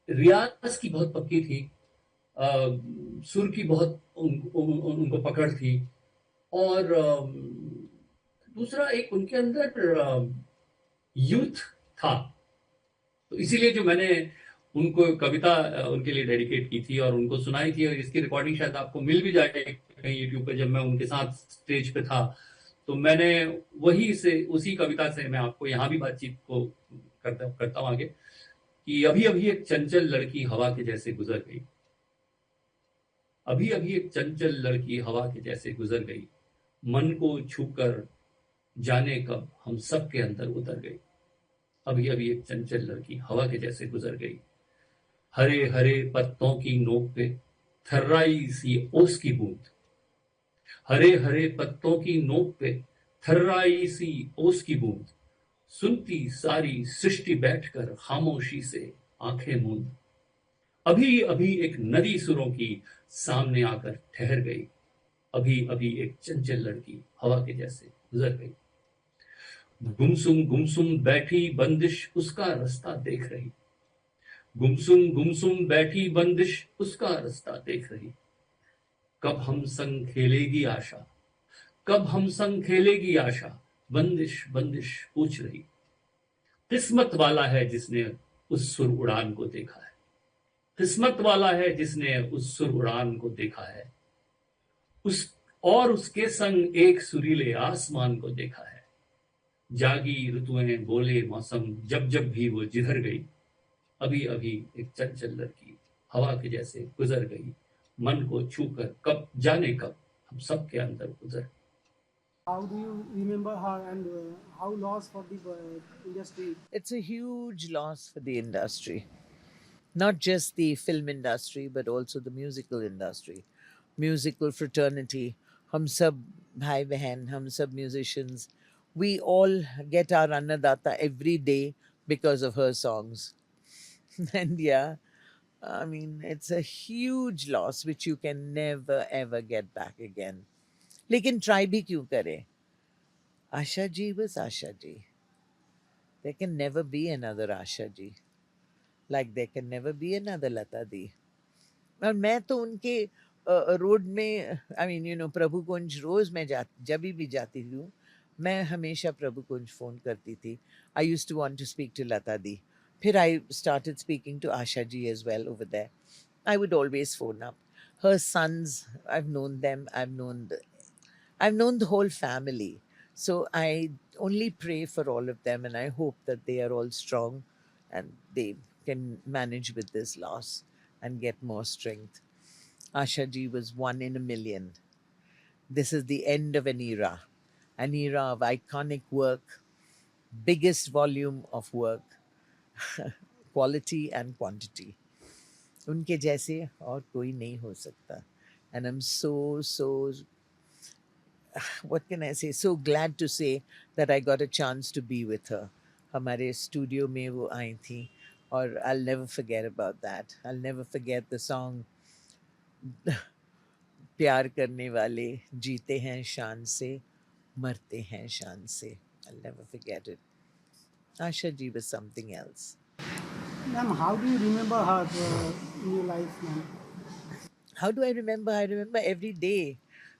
रियाज़ की बहुत पक्की थी, अ, सुर की बहुत उनको पकड़ थी। और दूसरा एक उनके अंदर यूथ था। तो इसीलिए जो मैंने उनको कविता उनके लिए डेडिकेट की थी और उनको सुनाई थी, और इसकी रिकॉर्डिंग शायद आपको मिल भी जाएगी कहीं यूट्यूब पे, जब मैं उनके साथ स्टेज पे था। तो मैंने वही से उसी कविता से मैं आपको यहाँ भी बातचीत को करता करता हूँ आगे, कि अभी अभी एक चंचल लड़की हवा के जैसे गुजर गई। अभी अभी एक चंचल लड़की हवा के जैसे गुजर गई, मन को छूकर जाने कब हम सब के अंदर उतर गई। अभी अभी एक चंचल लड़की हवा के जैसे गुजर गई, हरे हरे पत्तों की नोक पे थर्राई सी ओस की बूंद। हरे हरे पत्तों की नोक पे थर्राई सी ओस की बूंद, सुनती सारी सृष्टि बैठकर खामोशी से आंखें मूंद। अभी अभी एक नदी सुरों की सामने आकर ठहर गई। अभी अभी एक चंचल लड़की हवा के जैसे गुजर गई। गुमसुम गुमसुम बैठी बंदिश उसका रास्ता देख रही। गुमसुम गुमसुम बैठी बंदिश उसका रास्ता देख रही। कब हम संग खेलेगी आशा, कब हम संग खेलेगी आशा, बंदिश बंदिश पूछ रही। किस्मत वाला है जिसने उस सुर उड़ान को देखा है। किस्मत वाला है जिसने उस सुर उड़ान को देखा है। उस और उसके संग एक सुरीले आसमान को देखा है। जागी ऋतुएं बोले मौसम जब जब भी वो जिधर गई। अभी अभी एक चंचल लड़की हवा के जैसे गुजर गई, मन को छूकर कब जाने कब हम सब के अंदर गुजर। How do you remember her, and how loss for the industry? It's a huge loss for the industry, not just the film industry, but also the musical industry, musical fraternity. Hum sab bhai behan, hum sab musicians, we all get our Annadata every day because of her songs. And yeah, I mean, it's a huge loss which you can never ever get back again. लेकिन try भी क्यों करें? Asha ji was Asha ji. There can never be another Asha ji. Like there can never be another Lata di. और मैं तो उनके road में, I mean you know, प्रभु कुंज रोज मैं जब भी जाती हूँ, मैं हमेशा प्रभु कुंज फोन करती थी. I use to want to speak to Lata di. फिर I started speaking to Asha ji as well over there. I would always phone up. Her sons, I've known them. I've known the whole family. So I only pray for all of them, and I hope that they are all strong and they can manage with this loss and get more strength. Asha ji was one in a million. This is the end of an era of iconic work, biggest volume of work, quality and quantity. उनके जैसे और कोई नहीं हो सकता. And I'm so, what can I say, so glad to say that I got a chance to be with her. हमारे studio में वो आई थी, और I'll never forget about that. I'll never forget the song प्यार करने वाले जीते हैं शान से, मरते हैं शान से. I'll never forget it. Asha ji was something else. Ma'am, how do you remember her in your life, ma'am? How do I remember? I remember every day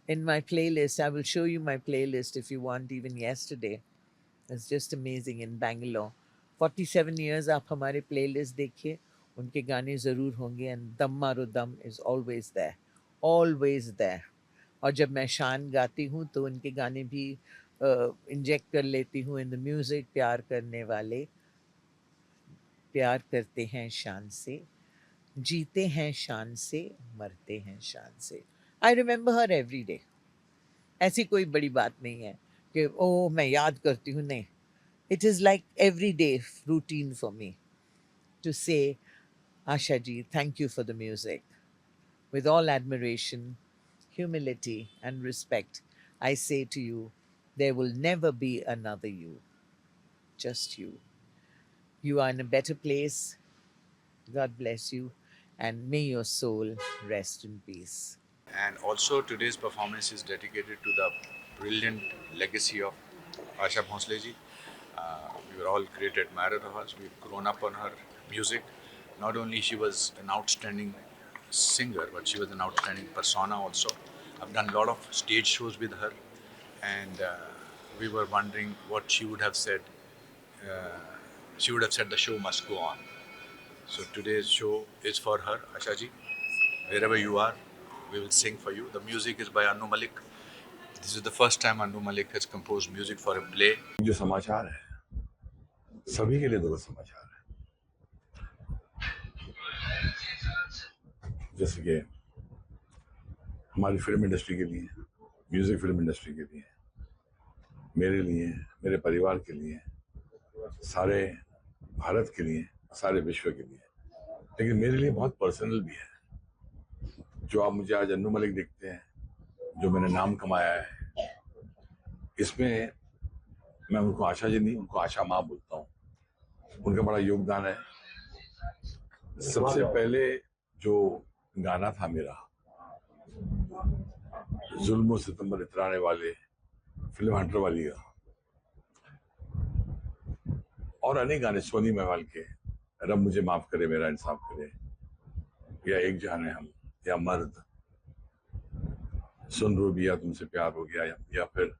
in my playlist. I will show you my playlist if you want, even yesterday. It's just amazing in Bangalore. 47 years आप हमारे playlist देखिए, उनके गाने ज़रूर होंगे. And दम मारो दम is always there. Always there. और जब मैं शान गाती हूँ तो उनके गाने भी इंजेक्ट कर लेती हूँ in the music. प्यार करने वाले प्यार करते हैं शान से, जीते हैं शान से, मरते हैं शान से. I remember her every day. ऐसी कोई बड़ी बात नहीं है कि ओह मैं याद करती हूँ, नहीं. It is like every day routine for me to say Asha ji, thank you for the music. With all admiration, humility, and respect, I say to you, there will never be another you, just you. You are in a better place. God bless you, and may your soul rest in peace. And also today's performance is dedicated to the brilliant legacy of Asha Bhonsle ji. We were all great admirers of hers. We've grown up on her music. Not only she was an outstanding singer, but she was an outstanding persona also. I've done a lot of stage shows with her, and we were wondering what she would have said. Uh, she would have said the show must go on. So today's show is for her, Asha ji. Wherever you are, we will sing for you. The music is by Anu Malik. This is the first time Anu Malik has composed music for a play. जो समाचार है सभी के लिए दुखद समाचार है। जैसे कि हमारी फिल्म इंडस्ट्री के लिए, म्यूजिक फिल्म इंडस्ट्री के लिए, मेरे लिए, मेरे परिवार के लिए, सारे भारत के लिए, सारे विश्व के लिए, लेकिन मेरे लिए बहुत पर्सनल भी है। जो आप मुझे आज अन्नू मलिक देखते हैं, जो मैंने नाम कमाया है, इसमें मैं उनको आशा जी नहीं, उनको आशा माँ बोलता हूँ। उनका बड़ा योगदान है। सबसे पहले जो गाना था मेरा, जुल्म सितंबर इतराने वाले, फिल्म हंटर वाली का, और अनेक गाने, सोनी महवाल के, रब मुझे माफ करे मेरा इंसाफ करे, या एक जान है हम, या मर्द, सुन रूबिया तुमसे प्यार हो गया, या फिर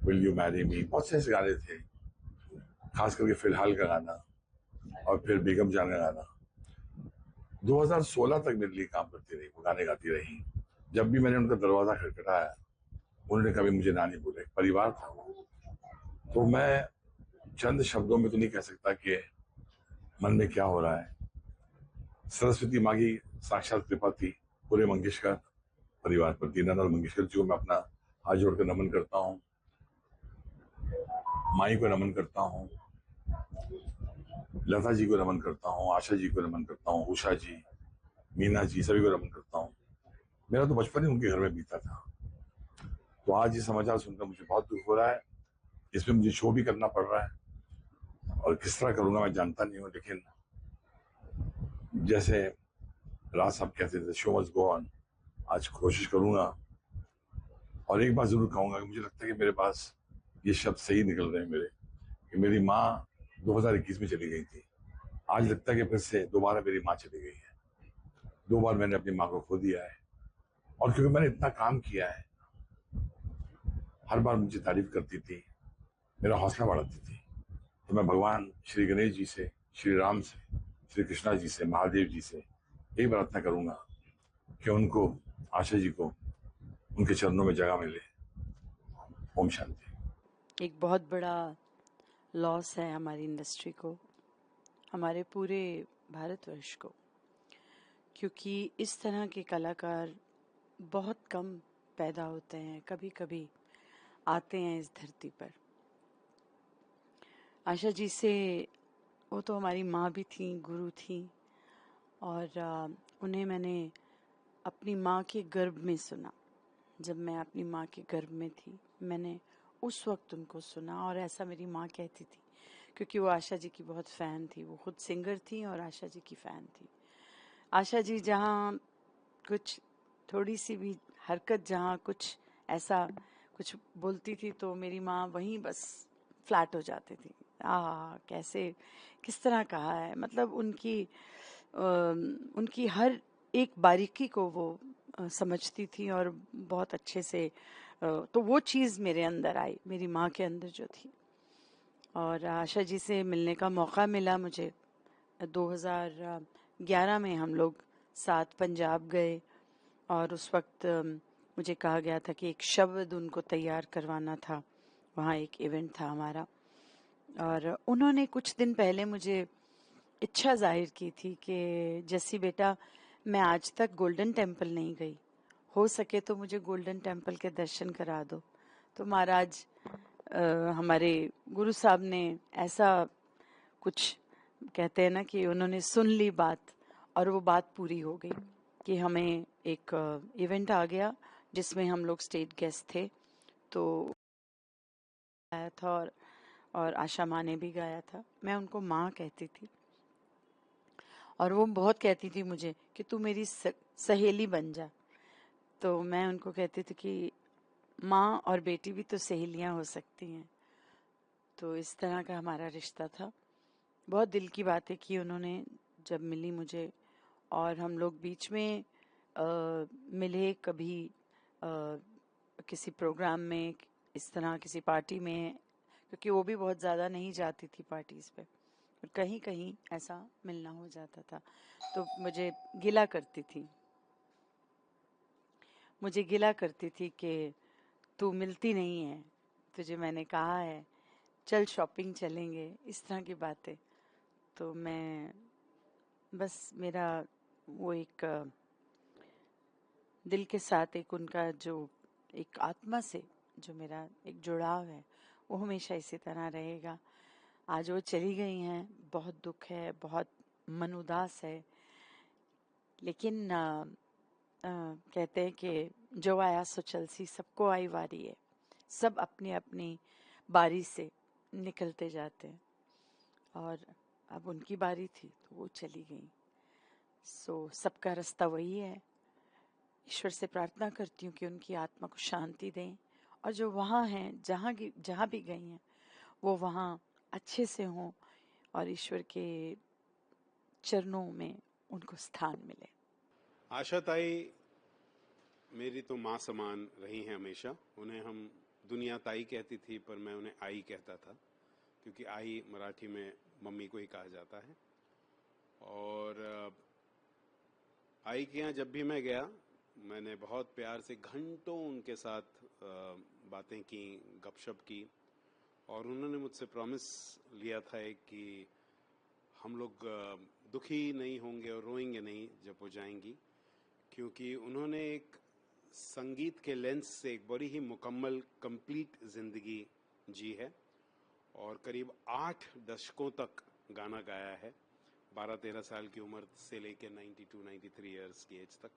विल यू मैरी मी, बहुत से ऐसे गाने थे। खास करके फिलहाल का गाना, और फिर बेगम जान का गाना। 2016 तक मेरे लिए काम करती रही, वो गाने गाती रही। जब भी मैंने उनका दरवाजा खटखटाया, उन्होंने कभी मुझे ना नहीं बोला। परिवार था वो। तो मैं चंद शब्दों में तो नहीं कह सकता कि मन में क्या हो रहा है। सरस्वती माँ की साक्षात कृपा थी पूरे मंगेशकर परिवार पर। दीनानाथ मंगेशकर जी को मैं अपना हाथ जोड़कर नमन करता हूँ, माई को नमन करता हूँ, लता जी को नमन करता हूँ, आशा जी को नमन करता हूँ, उषा जी, मीना जी, सभी को नमन करता हूँ। मेरा तो बचपन ही उनके घर में बीता था। तो आज ये समाचार सुनकर मुझे बहुत दुख हो रहा है। इसमें मुझे शो भी करना पड़ रहा है, और किस तरह करूंगा मैं जानता नहीं हूँ, लेकिन जैसे राज साहब कहते थे, शो मस्ट गो ऑन। आज कोशिश करूंगा, और एक बात जरूर कहूंगा कि मुझे लगता है कि मेरे पास ये शब्द सही निकल रहे हैं मेरे, कि मेरी माँ 2021 में चली गई थी। आज लगता है कि फिर से दोबारा मेरी माँ चली गई है। 2 बार मैंने अपनी माँ को खो दिया है, और क्योंकि मैंने इतना काम किया है, हर बार मुझे तारीफ करती थी, मेरा हौसला बढ़ाती थी। तो मैं भगवान श्री गणेश जी से, श्री राम से, श्री कृष्णा जी से, महादेव जी से यही प्रार्थना करूंगा कि उनको, आशा जी को, उनके चरणों में जगह मिले। ओम शांति। एक बहुत बड़ा लॉस है हमारी इंडस्ट्री को, हमारे पूरे भारतवर्ष को, क्योंकि इस तरह के कलाकार बहुत कम पैदा होते हैं, कभी कभी आते हैं इस धरती पर। आशा जी से, वो तो हमारी माँ भी थी, गुरु थी, और उन्हें मैंने अपनी माँ के गर्भ में सुना। जब मैं अपनी माँ के गर्भ में थी, मैंने उस वक्त उनको सुना, और ऐसा मेरी माँ कहती थी, क्योंकि वो आशा जी की बहुत फ़ैन थी। वो खुद सिंगर थी और आशा जी की फ़ैन थी। आशा जी जहाँ कुछ थोड़ी सी भी हरकत, जहाँ कुछ ऐसा कुछ बोलती थी, तो मेरी माँ वहीं बस फ्लैट हो जाती थी। कैसे, किस तरह कहा है, मतलब उनकी हर एक बारीकी को वो समझती थी, और बहुत अच्छे से तो वो चीज़ मेरे अंदर आई, मेरी माँ के अंदर जो थी। और आशा जी से मिलने का मौका मिला मुझे। 2011 में हम लोग साथ पंजाब गए, और उस वक्त मुझे कहा गया था कि एक शब्द उनको तैयार करवाना था। वहाँ एक इवेंट था हमारा, और उन्होंने कुछ दिन पहले मुझे इच्छा जाहिर की थी कि जस्सी बेटा, मैं आज तक गोल्डन टेम्पल नहीं गई, हो सके तो मुझे गोल्डन टेम्पल के दर्शन करा दो। तो महाराज, हमारे गुरु साहब ने ऐसा कुछ, कहते हैं ना कि उन्होंने सुन ली बात, और वो बात पूरी हो गई कि हमें एक इवेंट आ गया जिसमें हम लोग स्टेट गेस्ट थे। तो आया था, और आशा माँ ने भी गाया था। मैं उनको माँ कहती थी, और वो बहुत कहती थी मुझे कि तू मेरी सहेली बन जा। तो मैं उनको कहती थी कि माँ और बेटी भी तो सहेलियाँ हो सकती हैं। तो इस तरह का हमारा रिश्ता था। बहुत दिल की बातें की उन्होंने। जब मिली मुझे, और हम लोग बीच में मिले कभी किसी प्रोग्राम में, इस तरह किसी पार्टी में, क्योंकि वो भी बहुत ज़्यादा नहीं जाती थी पार्टीज़ पे, और कहीं कहीं ऐसा मिलना हो जाता था। तो मुझे गिला करती थी कि तू मिलती नहीं है, तुझे मैंने कहा है चल शॉपिंग चलेंगे, इस तरह की बातें। तो मैं बस, मेरा वो एक दिल के साथ एक उनका जो एक आत्मा से जो मेरा एक जुड़ाव है, वो हमेशा इसी तरह रहेगा। आज वो चली गई हैं, बहुत दुख है, बहुत मन उदास है, लेकिन कहते हैं कि जो आया सो चल सी, सबको आई बारी है, सब अपनी अपनी बारी से निकलते जाते हैं, और अब उनकी बारी थी तो वो चली गई। सो सबका रास्ता वही है। ईश्वर से प्रार्थना करती हूँ कि उनकी आत्मा को शांति दें, और जो वहाँ हैं, जहाँ भी गई हैं, वो वहाँ अच्छे से हों, और ईश्वर के चरणों में उनको स्थान मिले। आशा ताई मेरी तो माँ समान रही हैं हमेशा। उन्हें हम दुनिया ताई कहती थी, पर मैं उन्हें आई कहता था, क्योंकि आई मराठी में मम्मी को ही कहा जाता है। और आई के यहाँ जब भी मैं गया, मैंने बहुत प्यार से घंटों उनके साथ बातें की, गपशप की, और उन्होंने मुझसे प्रॉमिस लिया था कि हम लोग दुखी नहीं होंगे और रोएंगे नहीं जब वो जाएंगी, क्योंकि उन्होंने एक संगीत के लेंस से एक बड़ी ही मुकम्मल कंप्लीट जिंदगी जी है, और करीब 8 दशकों तक गाना गाया है, 12-13 साल की उम्र से लेकर 92-93 इयर्स की एज तक।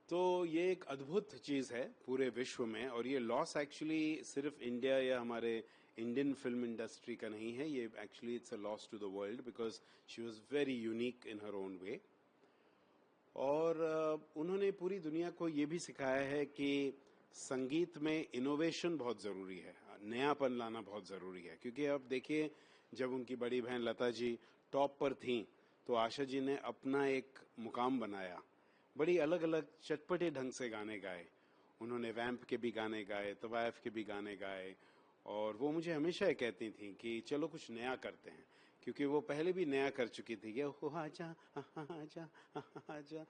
तो ये एक अद्भुत चीज़ है पूरे विश्व में, और ये लॉस एक्चुअली सिर्फ इंडिया या हमारे इंडियन फिल्म इंडस्ट्री का नहीं है, ये actually it's a loss to the world, because she was very unique in her own way. और उन्होंने पूरी दुनिया को ये भी सिखाया है कि संगीत में इनोवेशन बहुत ज़रूरी है, नयापन लाना बहुत ज़रूरी है। क्योंकि अब देखिए, जब उनकी बड़ी बहन लता जी टॉप पर थीं, तो आशा जी ने अपना एक मुकाम बनाया, बड़ी अलग अलग चटपटे ढंग से गाने गाए। उन्होंने वैम्प के भी गाने गाए, तवायफ के भी गाने गाए, और वो मुझे हमेशा ये कहती थी कि चलो कुछ नया करते हैं, क्योंकि वो पहले भी नया कर चुकी थी कि ओ आजा आजा आजा,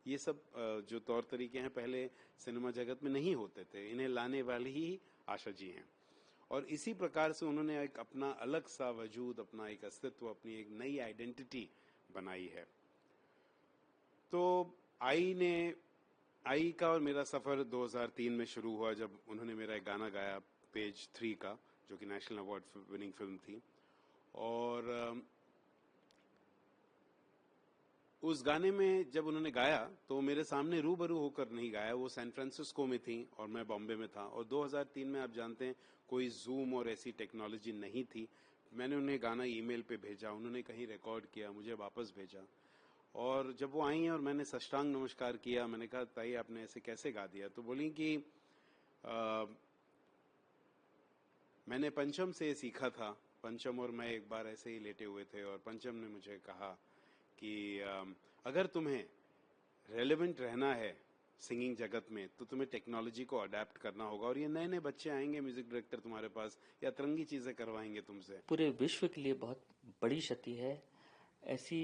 ये सब जो तौर तरीके हैं पहले सिनेमा जगत में नहीं होते थे, इन्हें लाने वाली ही आशा जी हैं। और इसी प्रकार से उन्होंने एक अपना अलग सा वजूद, अपना एक अस्तित्व, अपनी एक नई आइडेंटिटी बनाई है। तो आई का और मेरा सफ़र 2003 में शुरू हुआ, जब उन्होंने मेरा एक गाना गाया पेज 3 का, जो कि नेशनल अवार्ड विनिंग फिल्म थी। और उस गाने में जब उन्होंने गाया तो मेरे सामने रूबरू होकर नहीं गाया, वो सैन फ्रांसिस्को में थी और मैं बॉम्बे में था, और 2003 में आप जानते हैं कोई जूम और ऐसी टेक्नोलॉजी नहीं थी। मैंने उन्हें गाना ईमेल पे भेजा, उन्होंने कहीं रिकॉर्ड किया, मुझे वापस भेजा, और जब वो आई और मैंने साष्टांग नमस्कार किया, मैंने कहा ताई आपने ऐसे कैसे गा दिया? तो बोली कि मैंने पंचम से सीखा था, पंचम और मैं एक बार ऐसे ही लेटे हुए थे, और पंचम ने मुझे कहा कि अगर तुम्हें रेलेवेंट रहना है सिंगिंग जगत में, तो तुम्हें टेक्नोलॉजी को अडेप्ट करना होगा, और ये नए नए बच्चे आएंगे म्यूजिक डायरेक्टर तुम्हारे पास, या अतरंगी चीजें करवाएंगे तुमसे। पूरे विश्व के लिए बहुत बड़ी क्षति है। ऐसी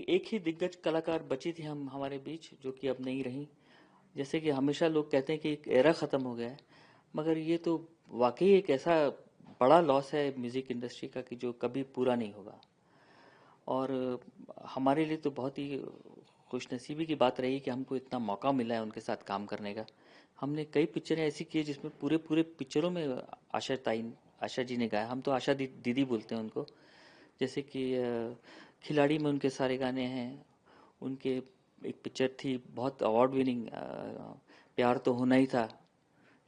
एक ही दिग्गज कलाकार बची थी हमारे बीच, जो कि अब नहीं रही। जैसे कि हमेशा लोग कहते हैं कि एक एरा ख़त्म हो गया है, मगर ये तो वाकई एक ऐसा बड़ा लॉस है म्यूज़िक इंडस्ट्री का कि जो कभी पूरा नहीं होगा। और हमारे लिए तो बहुत ही खुशनसीबी की बात रही कि हमको इतना मौका मिला है उनके साथ काम करने का। हमने कई पिक्चरें ऐसी की जिसमें पूरे पिक्चरों में आशा जी ने गाया। हम तो आशा दीदी बोलते हैं उनको। जैसे कि खिलाड़ी में उनके सारे गाने हैं। उनके एक पिक्चर थी बहुत अवार्ड विनिंग, प्यार तो होना ही था,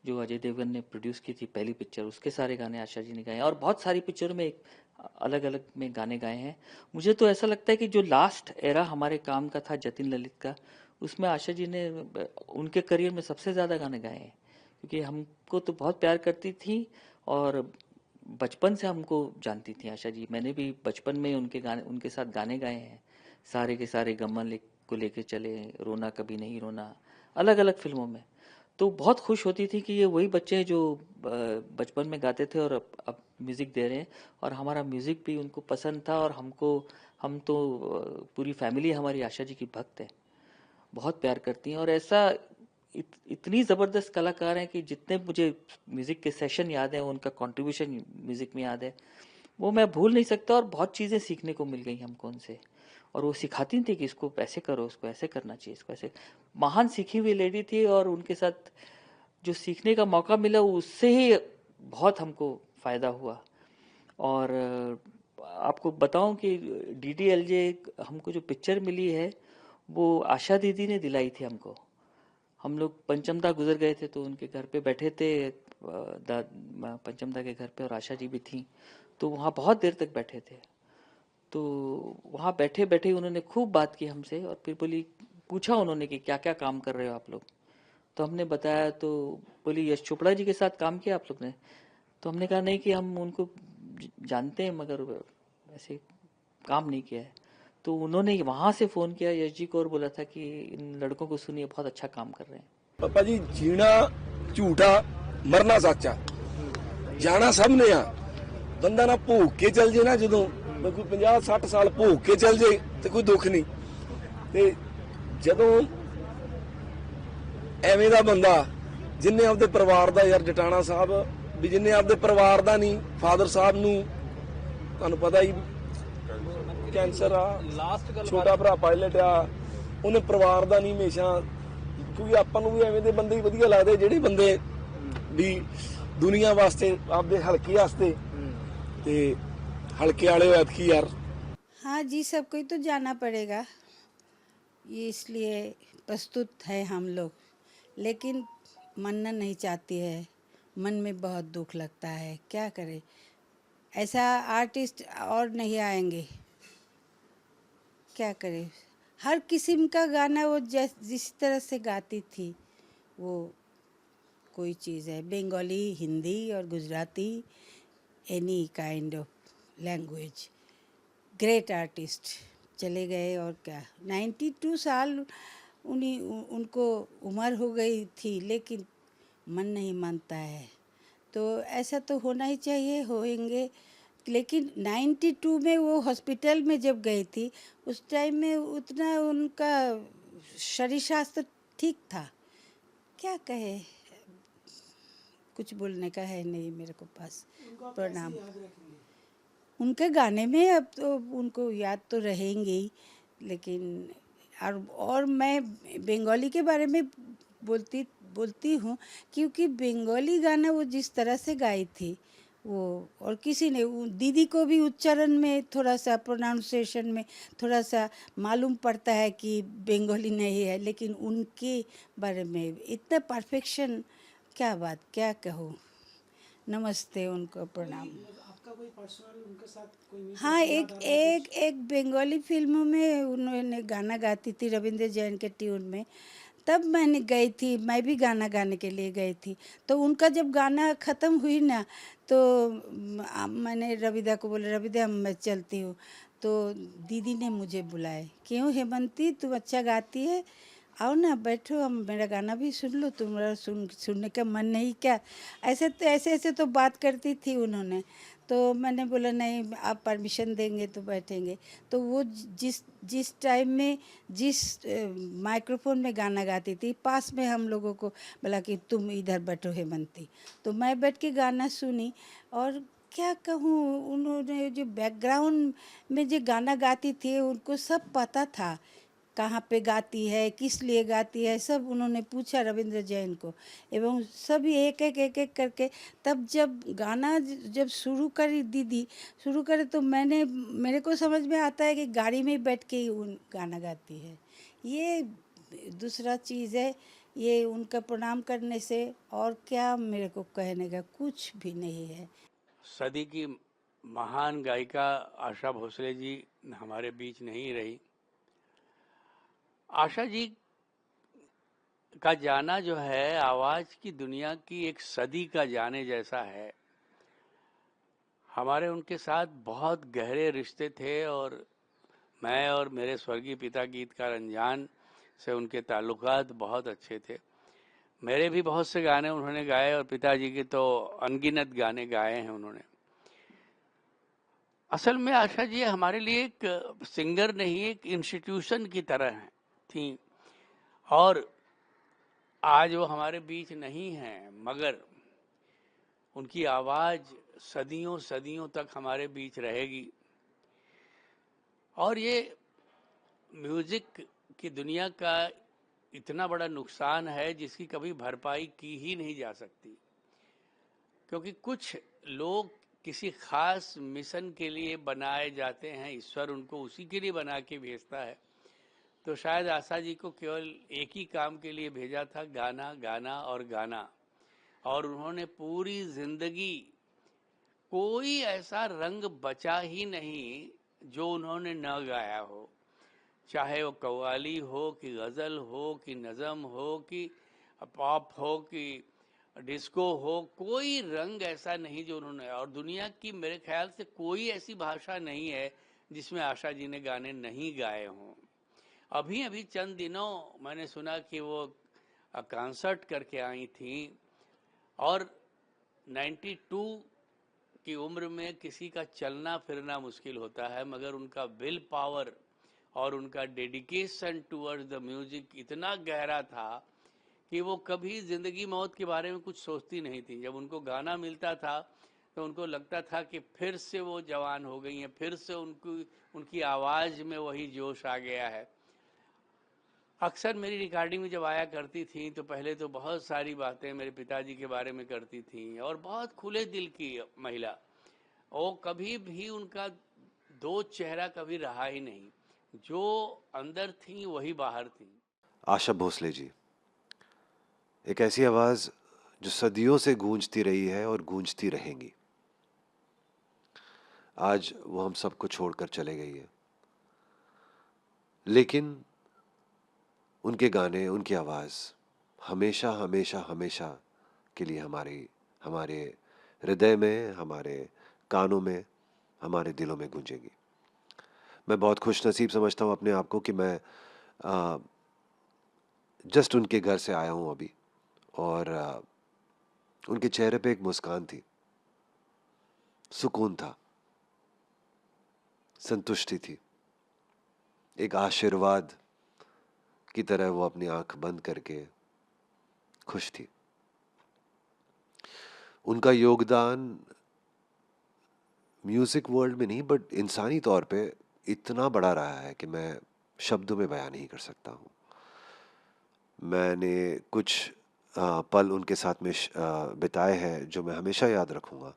जो अजय देवगन ने प्रोड्यूस की थी पहली पिक्चर, उसके सारे गाने आशा जी ने गाए हैं। और बहुत सारी पिक्चरों में अलग अलग में गाने गाए हैं। मुझे तो ऐसा लगता है कि जो लास्ट एरा हमारे काम का था जतिन ललित का, उसमें आशा जी ने उनके करियर में सबसे ज़्यादा गाने गाए हैं, क्योंकि हमको तो बहुत प्यार करती थी और बचपन से हमको जानती थी आशा जी। मैंने भी बचपन में उनके साथ गाने गाए हैं। सारे के सारे को लेके चले, रोना कभी नहीं रोना, अलग अलग फिल्मों में। तो बहुत खुश होती थी कि ये वही बच्चे हैं जो बचपन में गाते थे और अब म्यूज़िक दे रहे हैं, और हमारा म्यूज़िक भी उनको पसंद था। और हम तो पूरी फैमिली हमारी आशा जी की भक्त है, बहुत प्यार करती हैं। और ऐसा इतनी ज़बरदस्त कलाकार हैं कि जितने मुझे म्यूज़िक के सेशन याद हैं, उनका कंट्रीब्यूशन म्यूज़िक में याद है, वो मैं भूल नहीं सकता। और बहुत चीज़ें सीखने को मिल गई हमको उनसे। और वो सिखाती थी कि इसको ऐसे करो, इसको ऐसे करना चाहिए, इसको ऐसे। महान सीखी हुई लेडी थी, और उनके साथ जो सीखने का मौका मिला उससे ही बहुत हमको फ़ायदा हुआ। और आपको बताऊं कि DDLJ हमको जो पिक्चर मिली है वो आशा दीदी ने दिलाई थी हमको। हम लोग पंचमदा गुजर गए थे तो उनके घर पे बैठे थे, पंचमदा के घर पे, और आशा जी भी थी। तो वहाँ बहुत देर तक बैठे थे। तो वहाँ बैठे बैठे उन्होंने खूब बात की हमसे, और फिर पूछा उन्होंने कि क्या क्या काम कर रहे हो आप लोग। तो हमने बताया, तो बोली यश चोपड़ा जी के साथ काम किया आप लोग ने। तो हमने कहा नहीं, कि हम उनको जानते हैं मगर ऐसे काम नहीं किया है। तो उन्होंने वहाँ से फ़ोन किया यश जी को और बोला था कि इन लड़कों को सुनिए, बहुत अच्छा काम कर रहे हैं। पापा जी, जीना झूठा मरना सच्चा, जाना सब ने आ। बंदा ना भोग के चल जे ना, जो कोई 50-60 साल भोग के चल जे तो कोई दुख नहीं, ते जदों ਐਵੇਂ ਦਾ ਬੰਦਾ ਜਿੰਨੇ ਆਪਦੇ ਪਰਿਵਾਰ ਦਾ, ਯਾਰ ਜਟਾਣਾ ਸਾਹਿਬ ਵੀ ਜਿੰਨੇ ਆਪਦੇ ਪਰਿਵਾਰ ਦਾ ਨਹੀਂ, ਫਾਦਰ ਸਾਹਿਬ ਨੂੰ ਤੁਹਾਨੂੰ ਪਤਾ ਹੀ ਕੈਂਸਰ ਆ, ਛੋਟਾ ਭਰਾ ਪਾਇਲਟ ਆ, ਉਹਨੇ ਪਰਿਵਾਰ ਦਾ ਨਹੀਂ ਹਮੇਸ਼ਾ। ਕਿਉਂਕਿ ਆਪਾਂ ਨੂੰ ਵੀ ਐਵੇਂ ਦੇ ਬੰਦੇ ਹੀ ਵਧੀਆ ਲੱਗਦੇ ਜਿਹੜੇ ਬੰਦੇ ਵੀ ਦੁਨੀਆ ਵਾਸਤੇ, ਆਪਦੇ ਹਲਕੇ ਵਾਸਤੇ, ਤੇ ਹਲਕੇ ਵਾਲੇ ਐਤਕੀ ਯਾਰ। हाँ जी, सबको ही तो जाना पड़ेगा, ये इसलिए प्रस्तुत है हम लोग। लेकिन मानना नहीं चाहती है, मन में बहुत दुख लगता है, क्या करें। ऐसा आर्टिस्ट और नहीं आएंगे, क्या करें। हर किस्म का गाना वो जिस तरह से गाती थी, वो कोई चीज़ है, बंगाली, हिंदी और Gujarati, any kind of language. Great artist चले गए, और क्या। 92 साल उनको उम्र हो गई थी, लेकिन मन नहीं मानता है। तो ऐसा तो होना ही चाहिए, होएंगे। लेकिन 92 में वो हॉस्पिटल में जब गई थी, उस टाइम में उतना उनका शरीर स्वास्थ्य ठीक था, क्या कहे, कुछ बोलने का है नहीं मेरे को पास। प्रणाम। उनके गाने में अब तो उनको याद तो रहेंगे ही, लेकिन और मैं बंगाली के बारे में बोलती हूँ, क्योंकि बंगाली गाना वो जिस तरह से गाई थी, वो और किसी ने, दीदी को भी उच्चारण में थोड़ा सा, प्रोनाउंसिएशन में थोड़ा सा मालूम पड़ता है कि बंगाली नहीं है, लेकिन उनके बारे में इतना परफेक्शन, क्या बात, क्या कहूँ। नमस्ते, उनको प्रणाम। आपका कोई पर्सनल उनके साथ कोई? हाँ, एक बंगाली फिल्मों में उन्होंने गाना गाती थी रविंद्र जैन के ट्यून में, तब मैंने गई थी, मैं भी गाना गाने के लिए गई थी। तो उनका जब गाना ख़त्म हुई ना, तो मैंने रविदा को बोला, रविदा मैं चलती हूँ। तो दीदी ने मुझे बुलाए, क्यों हेमंती, तुम अच्छा गाती है, आओ ना, बैठो, हम मेरा गाना भी सुन लो, तुम्हारा सुनने का मन नहीं क्या। ऐसे तो बात करती थी उन्होंने। तो मैंने बोला नहीं, आप परमिशन देंगे तो बैठेंगे। तो वो जिस टाइम में जिस माइक्रोफोन में गाना गाती थी, पास में हम लोगों को बोला कि तुम इधर बैठो हेमंती। तो मैं बैठ के गाना सुनी, और क्या कहूँ, उन्होंने जो बैकग्राउंड में जो गाना गाती थी, उनको सब पता था, कहाँ पे गाती है, किस लिए गाती है, सब उन्होंने पूछा रविंद्र जैन को, एवं सभी एक एक करके। तब जब गाना जब शुरू करी, दीदी शुरू करे, तो मेरे को समझ में आता है कि गाड़ी में बैठ के ही गाना गाती है। ये दूसरा चीज़ है, ये उनका प्रणाम करने से और क्या मेरे को कहने का कुछ भी नहीं है। सदी की महान गायिका आशा भोसले जी हमारे बीच नहीं रही। आशा जी का जाना जो है, आवाज की दुनिया की एक सदी का जाने जैसा है। हमारे उनके साथ बहुत गहरे रिश्ते थे और मैं और मेरे स्वर्गीय पिता गीतकार अंजान से उनके ताल्लुकात बहुत अच्छे थे। मेरे भी बहुत से गाने उन्होंने गाए और पिताजी के तो अनगिनत गाने गाए हैं उन्होंने। असल में आशा जी हमारे लिए एक सिंगर नहीं, एक इंस्टीट्यूशन की तरह हैं थी और आज वो हमारे बीच नहीं हैं, मगर उनकी आवाज़ सदियों सदियों तक हमारे बीच रहेगी। और ये म्यूज़िक की दुनिया का इतना बड़ा नुकसान है जिसकी कभी भरपाई की ही नहीं जा सकती, क्योंकि कुछ लोग किसी खास मिशन के लिए बनाए जाते हैं, ईश्वर उनको उसी के लिए बना के भेजता है। तो शायद आशा जी को केवल एक ही काम के लिए भेजा था, गाना गाना और गाना, और उन्होंने पूरी जिंदगी कोई ऐसा रंग बचा ही नहीं जो उन्होंने न गाया हो, चाहे वो कव्वाली हो कि गज़ल हो कि नज़म हो कि पॉप हो कि डिस्को हो, कोई रंग ऐसा नहीं जो उन्होंने, और दुनिया की मेरे ख्याल से कोई ऐसी भाषा नहीं है जिसमें आशा जी ने गाने नहीं गाए हों। अभी अभी चंद दिनों मैंने सुना कि वो कॉन्सर्ट करके आई थी और 92 की उम्र में किसी का चलना फिरना मुश्किल होता है, मगर उनका विल पावर और उनका डेडिकेशन टुवर्ड्स द म्यूजिक इतना गहरा था कि वो कभी ज़िंदगी मौत के बारे में कुछ सोचती नहीं थी। जब उनको गाना मिलता था तो उनको लगता था कि फिर से वो जवान हो गई हैं, फिर से उनकी आवाज़ में वही जोश आ गया है। अक्सर मेरी रिकॉर्डिंग में जब आया करती थी तो पहले तो बहुत सारी बातें मेरे पिताजी के बारे में करती थी और बहुत खुले दिल की महिला, और कभी भी उनका दो चेहरा कभी रहा ही नहीं, जो अंदर थी वही बाहर थी। आशा भोसले जी, एक ऐसी आवाज जो सदियों से गूंजती रही है और गूंजती रहेंगी। आज वो हम सबको छोड़कर चले गई है, लेकिन उनके गाने, उनकी आवाज हमेशा हमेशा हमेशा के लिए हमारे हृदय में, हमारे कानों में, हमारे दिलों में गूंजेगी। मैं बहुत खुश नसीब समझता हूँ अपने आप को कि मैं जस्ट उनके घर से आया हूँ अभी, और उनके चेहरे पे एक मुस्कान थी, सुकून था, संतुष्टि थी, एक आशीर्वाद की तरह वो अपनी आंख बंद करके खुश थी। उनका योगदान म्यूजिक वर्ल्ड में नहीं बट इंसानी तौर पे इतना बड़ा रहा है कि मैं शब्दों में बयान नहीं कर सकता हूँ। मैंने कुछ पल उनके साथ में बिताए हैं जो मैं हमेशा याद रखूँगा।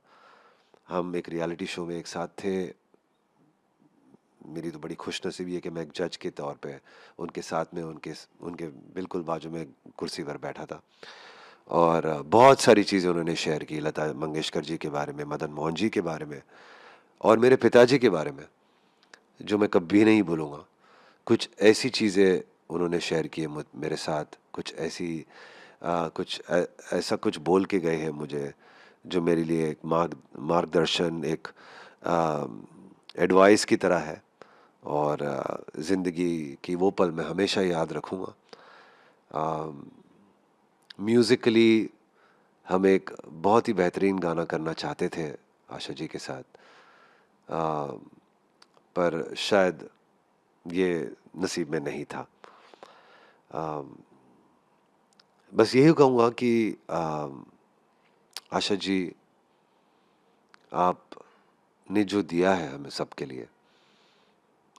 हम एक रियलिटी शो में एक साथ थे। मेरी तो बड़ी खुशनसीबी है कि मैं एक जज के तौर पे उनके साथ में उनके बिल्कुल बाजू में कुर्सी पर बैठा था, और बहुत सारी चीज़ें उन्होंने शेयर की, लता मंगेशकर जी के बारे में, मदन मोहन जी के बारे में, और मेरे पिताजी के बारे में, जो मैं कभी नहीं भूलूँगा। कुछ ऐसी चीज़ें उन्होंने शेयर की है मेरे साथ, ऐसा कुछ बोल के गए हैं मुझे, जो मेरे लिए एक मार्गदर्शन, एक एडवाइस की तरह है, और ज़िंदगी की वो पल मैं हमेशा याद रखूँगा। म्यूज़िकली हम एक बहुत ही बेहतरीन गाना करना चाहते थे आशा जी के साथ, पर शायद ये नसीब में नहीं था। बस यही कहूँगा कि आशा जी, आपने जो दिया है हमें सबके लिए,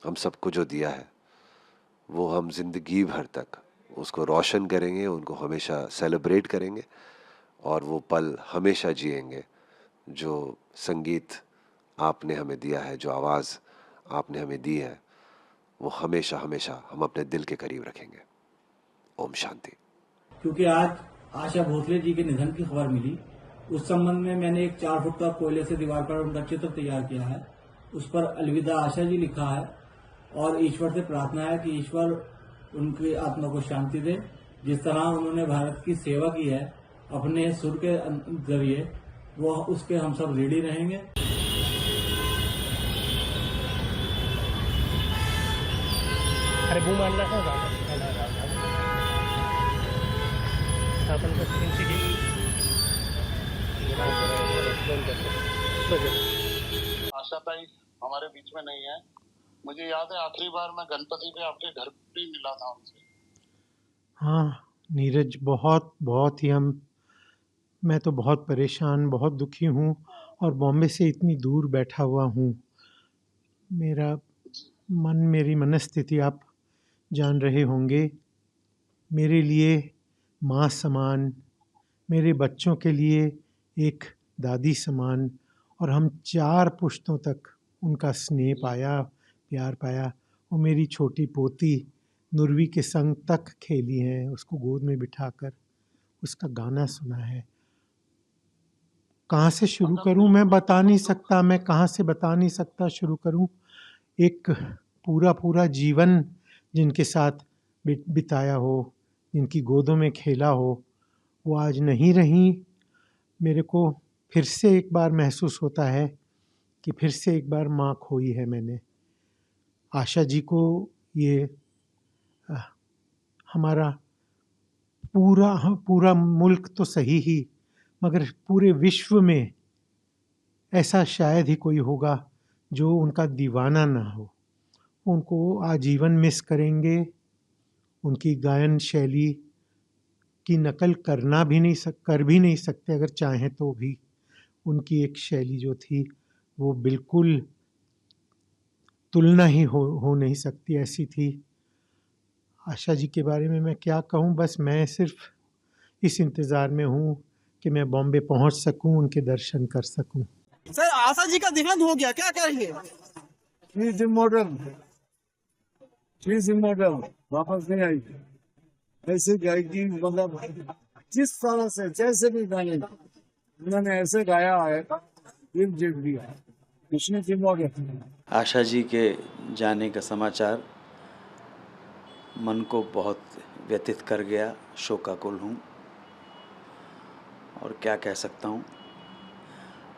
हम सबको जो दिया है, वो हम ज़िंदगी भर तक उसको रोशन करेंगे, उनको हमेशा सेलिब्रेट करेंगे, और वो पल हमेशा जिएंगे जो संगीत आपने हमें दिया है, जो आवाज़ आपने हमें दी है, वो हमेशा हमेशा हम अपने दिल के करीब रखेंगे। ओम शांति। क्योंकि आज आशा भोसले जी के निधन की खबर मिली, उस संबंध में मैंने एक 4 फुट का कोयले से दीवार पर उनका चित्र तैयार किया है। उस पर अलविदा आशा जी लिखा है, और ईश्वर से प्रार्थना है कि ईश्वर उनकी आत्मा को शांति दे। जिस तरह उन्होंने भारत की सेवा की है अपने सुर के जरिए, वो उसके हम सब रेडी रहेंगे। अरे बूम आणला का आपण आशाताई हमारे बीच में नहीं है। मुझे याद है आखिरी बार मैं गणपति पे आपके घर पे ही मिला था उनसे। हाँ नीरज, बहुत बहुत ही मैं तो बहुत परेशान, बहुत दुखी हूँ और बॉम्बे से इतनी दूर बैठा हुआ हूँ। मेरा मन, मेरी मनस्थिति आप जान रहे होंगे। मेरे लिए माँ समान, मेरे बच्चों के लिए एक दादी समान, और हम 4 पुश्तों तक उनका स्नेह पाया, प्यार पाया। वो मेरी छोटी पोती नुरवी के संग तक खेली है, उसको गोद में बिठाकर उसका गाना सुना है। कहाँ से शुरू करूँ मैं बता नहीं सकता, मैं कहाँ से बता नहीं सकता शुरू करूँ। एक पूरा जीवन जिनके साथ बिताया हो, जिनकी गोदों में खेला हो, वो आज नहीं रहीं। मेरे को फिर से एक बार महसूस होता है कि फिर से एक बार माँ खोई है मैंने। आशा जी को ये हमारा पूरा मुल्क तो सही ही, मगर पूरे विश्व में ऐसा शायद ही कोई होगा जो उनका दीवाना ना हो। उनको आजीवन मिस करेंगे। उनकी गायन शैली की नकल कर भी नहीं सकते अगर चाहें तो भी। उनकी एक शैली जो थी वो बिल्कुल तुलना ही हो नहीं सकती, ऐसी थी। आशा जी के बारे में मैं क्या कहूँ, बस मैं सिर्फ इस इंतज़ार में हूँ कि मैं बॉम्बे पहुँच सकूँ, उनके दर्शन कर सकूँ। सर आशा जी का देहांत हो गया, क्या करेंगे? शी इज इमॉर्टल, वापस नहीं आई। ऐसे गायकी, मतलब जिस तरह से जैसे भी गाने उन्होंने ऐसे गाया है, फिर जीत दिया। कृष्ण की इमॉर्टल। आशा जी के जाने का समाचार मन को बहुत व्यथित कर गया। शोकाकुल हूँ और क्या कह सकता हूँ।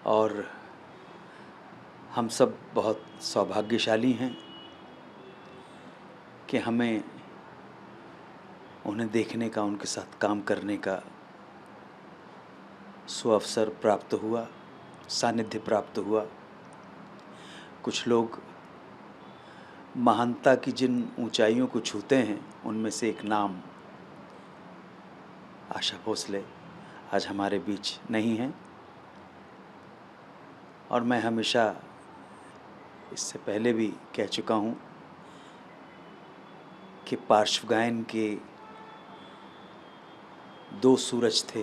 और हम सब बहुत सौभाग्यशाली हैं कि हमें उन्हें देखने का, उनके साथ काम करने का सुअवसर प्राप्त हुआ, सानिध्य प्राप्त हुआ। कुछ लोग महानता की जिन ऊंचाइयों को छूते हैं, उनमें से एक नाम आशा भोसले आज हमारे बीच नहीं है। और मैं हमेशा इससे पहले भी कह चुका हूँ कि पार्श्व गायन के 2 सूरज थे।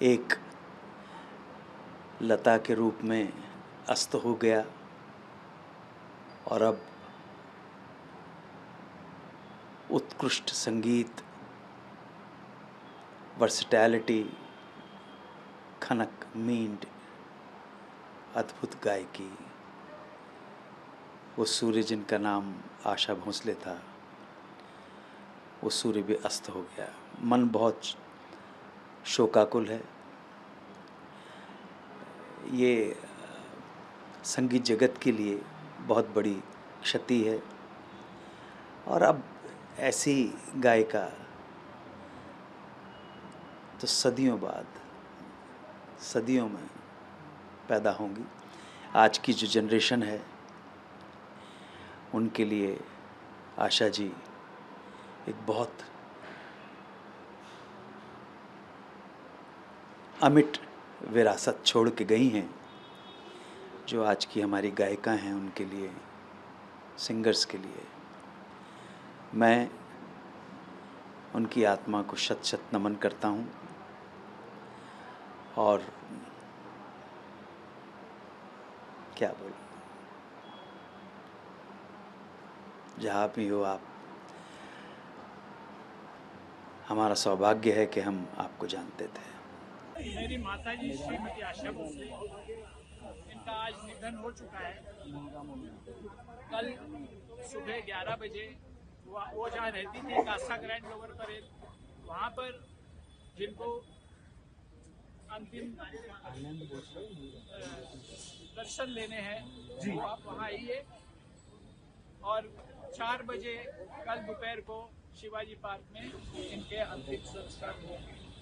एक लता के रूप में अस्त हो गया और अब उत्कृष्ट संगीत, वर्सटैलिटी, खनक, मींड, अद्भुत गायकी, वो सूर्य जिनका नाम आशा भोसले था, वो सूर्य भी अस्त हो गया। मन बहुत शोकाकुल है। ये संगीत जगत के लिए बहुत बड़ी क्षति है। और अब ऐसी गायिका तो सदियों बाद, सदियों में पैदा होंगी। आज की जो जनरेशन है उनके लिए आशा जी एक बहुत अमिट विरासत छोड़ के गई हैं, जो आज की हमारी गायिका हैं उनके लिए, सिंगर्स के लिए। मैं उनकी आत्मा को शत शत नमन करता हूँ और क्या बोलूं, जहाँ भी हो आप, हमारा सौभाग्य है कि हम आपको जानते थे। मेरी माताजी श्रीमती आशा भोसले, इनका आज निधन हो चुका है। कल सुबह 11 बजे वो जहाँ रहती थी कासा ग्रैंड लोअर परेल, वहाँ पर जिनको अंतिम दर्शन लेने हैं, वो आप वहाँ आइए। और 4 बजे कल दोपहर को शिवाजी पार्क में इनके अंतिम संस्कार होंगे।